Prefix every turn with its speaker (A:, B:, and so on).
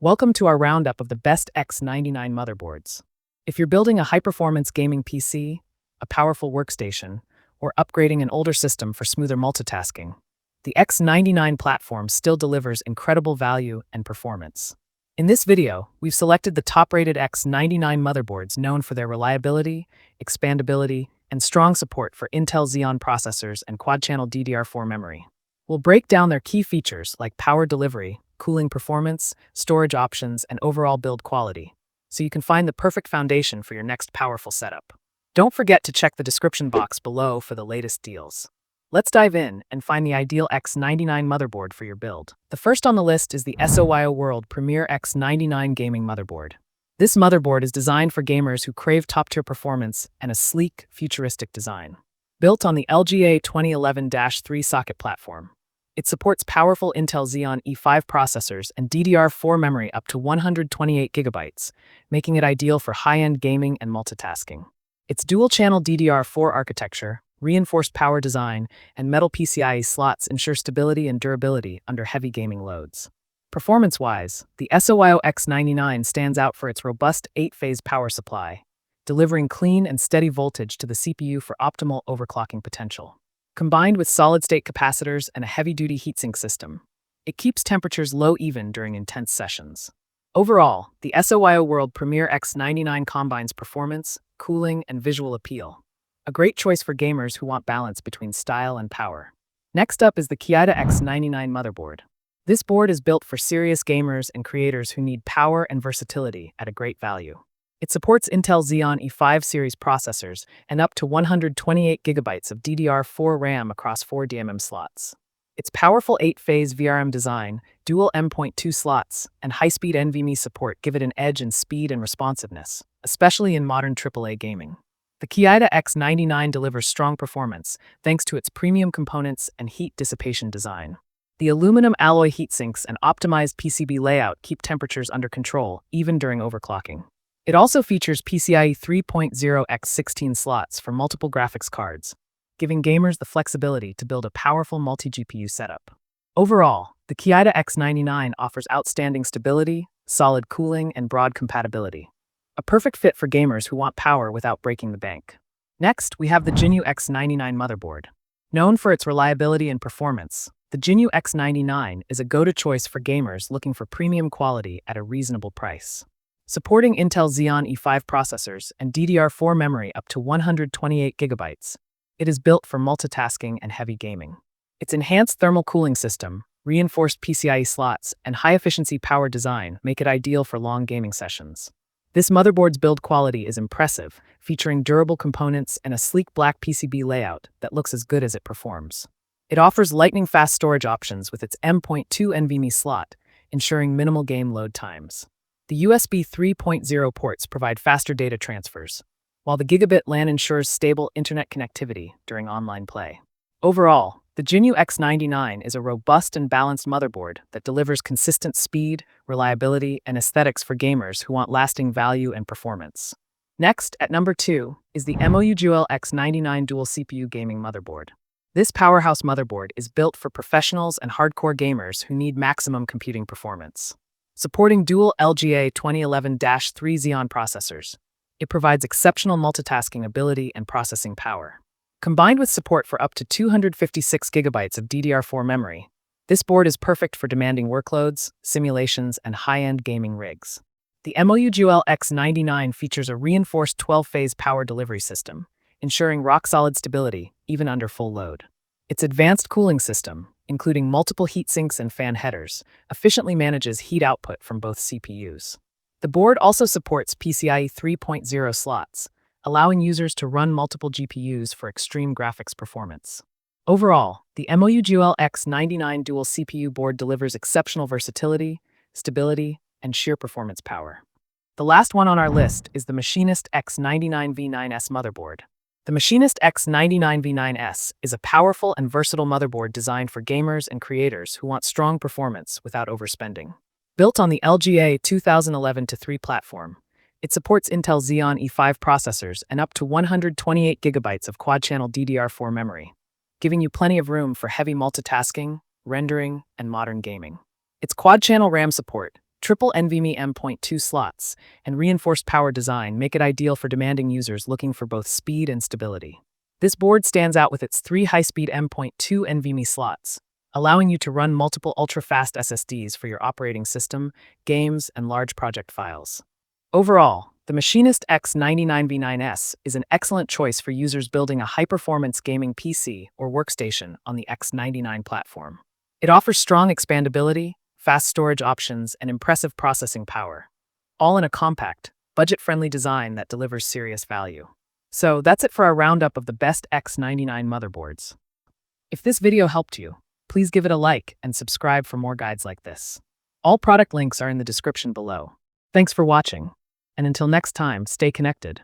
A: Welcome to our roundup of the best X99 motherboards. If you're building a high-performance gaming PC, a powerful workstation, or upgrading an older system for smoother multitasking, the X99 platform still delivers incredible value and performance. In this video, we've selected the top-rated X99 motherboards known for their reliability, expandability, and strong support for Intel Xeon processors and quad-channel DDR4 memory. We'll break down their key features like power delivery, cooling performance, storage options, and overall build quality, so you can find the perfect foundation for your next powerful setup. Don't forget to check the description box below for the latest deals. Let's dive in and find the ideal X99 motherboard for your build. The first on the list is the SIO World Premier X99 gaming motherboard. This motherboard is designed for gamers who crave top-tier performance and a sleek, futuristic design. Built on the LGA 2011-3 socket platform, it supports powerful Intel Xeon E5 processors and DDR4 memory up to 128 GB, making it ideal for high-end gaming and multitasking. Its dual-channel DDR4 architecture, reinforced power design, and metal PCIe slots ensure stability and durability under heavy gaming loads. Performance-wise, the SIO X99 stands out for its robust 8-phase power supply, delivering clean and steady voltage to the CPU for optimal overclocking potential. Combined with solid-state capacitors and a heavy-duty heatsink system, it keeps temperatures low even during intense sessions. Overall, the SIO World Premier X99 combines performance, cooling, and visual appeal. A great choice for gamers who want balance between style and power. Next up is the X99 motherboard. This board is built for serious gamers and creators who need power and versatility at a great value. It supports Intel Xeon E5 series processors and up to 128 GB of DDR4 RAM across 4 DMM slots. Its powerful 8-phase VRM design, dual M.2 slots, and high-speed NVMe support give it an edge in speed and responsiveness, especially in modern AAA gaming. The X99 delivers strong performance thanks to its premium components and heat dissipation design. The aluminum alloy heatsinks and optimized PCB layout keep temperatures under control even during overclocking. It also features PCIe 3.0 x 16 slots for multiple graphics cards, giving gamers the flexibility to build a powerful multi-GPU setup. Overall, the X99 offers outstanding stability, solid cooling, and broad compatibility. A perfect fit for gamers who want power without breaking the bank. Next, we have the Genu X99 motherboard. Known for its reliability and performance, the Genu X99 is a go-to choice for gamers looking for premium quality at a reasonable price. Supporting Intel Xeon E5 processors and DDR4 memory up to 128 GB, it is built for multitasking and heavy gaming. Its enhanced thermal cooling system, reinforced PCIe slots, and high-efficiency power design make it ideal for long gaming sessions. This motherboard's build quality is impressive, featuring durable components and a sleek black PCB layout that looks as good as it performs. It offers lightning-fast storage options with its M.2 NVMe slot, ensuring minimal game load times. The USB 3.0 ports provide faster data transfers, while the gigabit LAN ensures stable internet connectivity during online play. Overall, the Genu X99 is a robust and balanced motherboard that delivers consistent speed, reliability, and aesthetics for gamers who want lasting value and performance. Next, at number 2, is the MOULX99 Dual CPU gaming motherboard. This powerhouse motherboard is built for professionals and hardcore gamers who need maximum computing performance. Supporting dual LGA 2011-3 Xeon processors, it provides exceptional multitasking ability and processing power. Combined with support for up to 256 GB of DDR4 memory, this board is perfect for demanding workloads, simulations, and high-end gaming rigs. The MOULX99 features a reinforced 12-phase power delivery system, ensuring rock-solid stability even under full load. Its advanced cooling system, including multiple heatsinks and fan headers, efficiently manages heat output from both CPUs. The board also supports PCIe 3.0 slots, allowing users to run multiple GPUs for extreme graphics performance. Overall, the MOULX99 Dual CPU board delivers exceptional versatility, stability, and sheer performance power. The last one on our list is the Machinist X99V9s motherboard. The Machinist X99V9s is a powerful and versatile motherboard designed for gamers and creators who want strong performance without overspending. Built on the LGA 2011-3 platform, it supports Intel Xeon E5 processors and up to 128 GB of quad-channel DDR4 memory, giving you plenty of room for heavy multitasking, rendering, and modern gaming. Its quad-channel RAM support, Triple NVMe M.2 slots and reinforced power design make it ideal for demanding users looking for both speed and stability. This board stands out with its 3 high-speed M.2 NVMe slots, allowing you to run multiple ultra-fast SSDs for your operating system, games, and large project files. Overall, the Machinist X99V9s is an excellent choice for users building a high-performance gaming PC or workstation on the X99 platform. It offers strong expandability, fast storage options, and impressive processing power, all in a compact, budget-friendly design that delivers serious value. So that's it for our roundup of the best X99 motherboards. If this video helped you, please give it a like and subscribe for more guides like this. All product links are in the description below. Thanks for watching, and until next time, stay connected.